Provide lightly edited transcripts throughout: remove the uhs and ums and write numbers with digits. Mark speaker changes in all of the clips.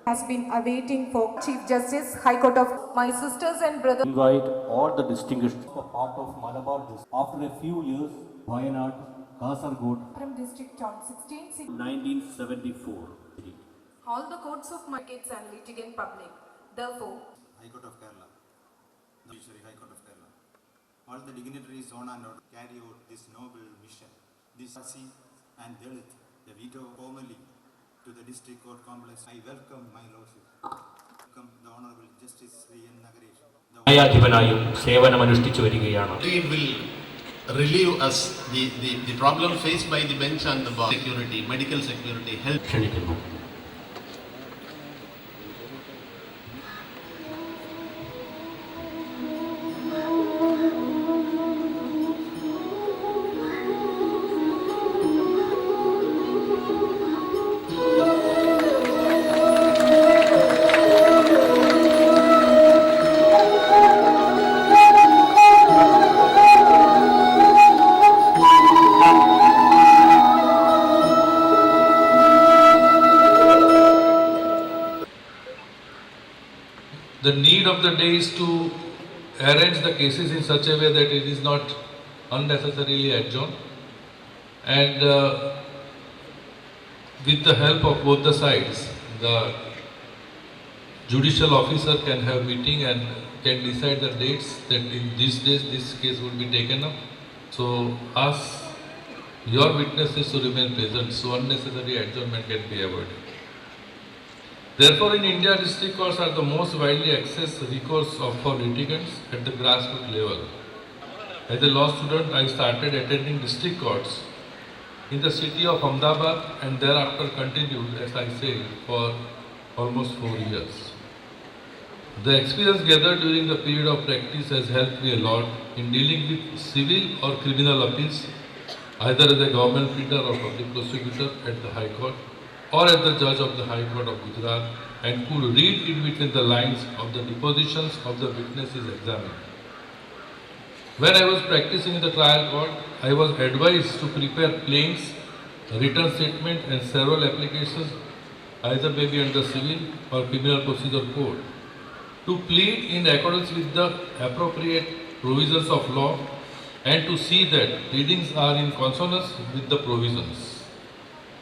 Speaker 1: has been awaiting for Chief Justice, High Court of my sisters and brothers.
Speaker 2: Invite all the distinguished part of Malabar district. After a few years, Wayanad, Kasaragod
Speaker 1: From district on 16
Speaker 2: 1974.
Speaker 1: all the courts of markets and litigant public. Therefore,
Speaker 3: High Court of Kerala, the Judiciary High Court of Kerala, all the dignitaries on and out carry out this noble mission. This Asi and Dalit, the veto formally to the district court complex. I welcome my lordship. Welcome the Honorable Justice Sri N. Nagaresh.
Speaker 2: ന്യായാധിപനായും സേവനമനുഷ്ഠിച്ചു വരികയാണ്.
Speaker 4: It will relieve us the problem faced by the bench and the bar. Security, medical security, health.
Speaker 2: ക്ഷണിക്കുന്നു.
Speaker 5: The need of the day is to arrange the cases in such a way that it is not unnecessarily adjourned, and with the help of both the sides, the judicial officer can have meeting and can decide the dates that in these days this case will be taken up. So ask your witnesses to remain present so unnecessary adjournment can be avoided. Therefore, in India, district courts are the most widely accessed recourse for litigants at the grassroots level. As a law student, I started attending district courts in the city of Ahmedabad and thereafter continued, as I say, for almost 4 years. The experience gathered during the period of practice has helped me a lot in dealing with civil or criminal appeals, either as a government pleader or public prosecutor at the High Court, or as the judge of the High Court of Gujarat, and could read in between the lines of the depositions of the witnesses examined. When I was practicing in the trial court, I was advised to prepare plaints, written statement and several applications, either maybe under civil or criminal procedure code, to plead in accordance with the appropriate provisions of law and to see that pleadings are in consonance with the provisions.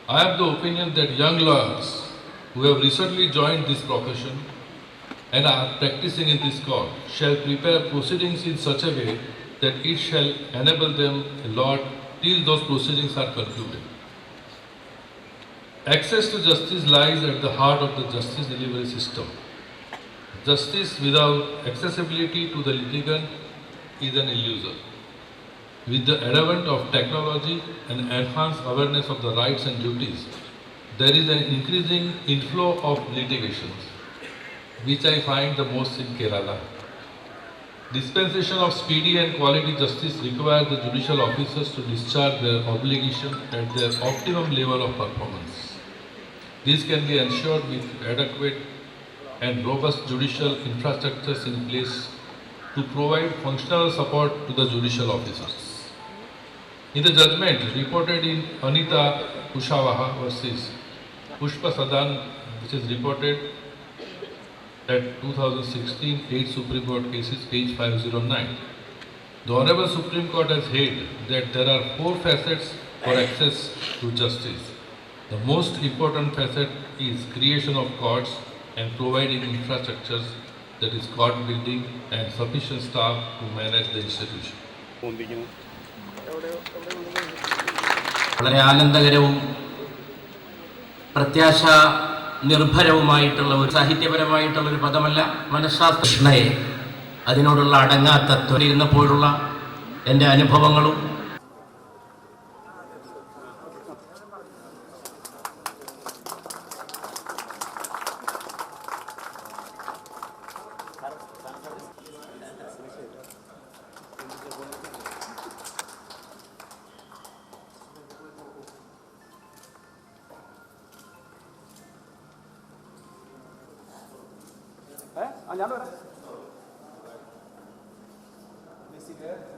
Speaker 5: I have the opinion that young lawyers who have recently joined this profession and are practicing in this court shall prepare proceedings in such a way that it shall enable them a lot till those proceedings are concluded. Access to justice lies at the heart of the justice delivery system. Justice without accessibility to the litigant is an illusion. With the advent of technology and enhanced awareness of the rights and duties, there is an increasing inflow of litigations, which I find the most in Kerala. Dispensation of speedy and quality justice requires the judicial officers to discharge their obligation at their optimum level of performance. This can be ensured with adequate and robust judicial infrastructures in place to provide functional support to the judicial officers. In the judgment reported in Anita Kushwaha versus Pushpa Sadan, which is reported at 2016 8 Supreme Court cases, page 509, the Honorable Supreme Court has held that there are 4 facets for access to justice. The most important facet is creation of courts and providing infrastructures, that is court building and sufficient staff to manage the institution.
Speaker 6: വളരെ ആനന്ദകരവും പ്രത്യാശ നിർഭരവുമായിട്ടുള്ള ഒരു സാഹിത്യപരമായിട്ടുള്ള ഒരു പദമല്ല, മനഃശാസ്ത്രജ്ഞയെ അതിനോടുള്ള അടങ്ങാത്ത ത്വരയിരുന്നപ്പോഴുള്ള എൻ്റെ അനുഭവങ്ങളും
Speaker 3: ഞാൻ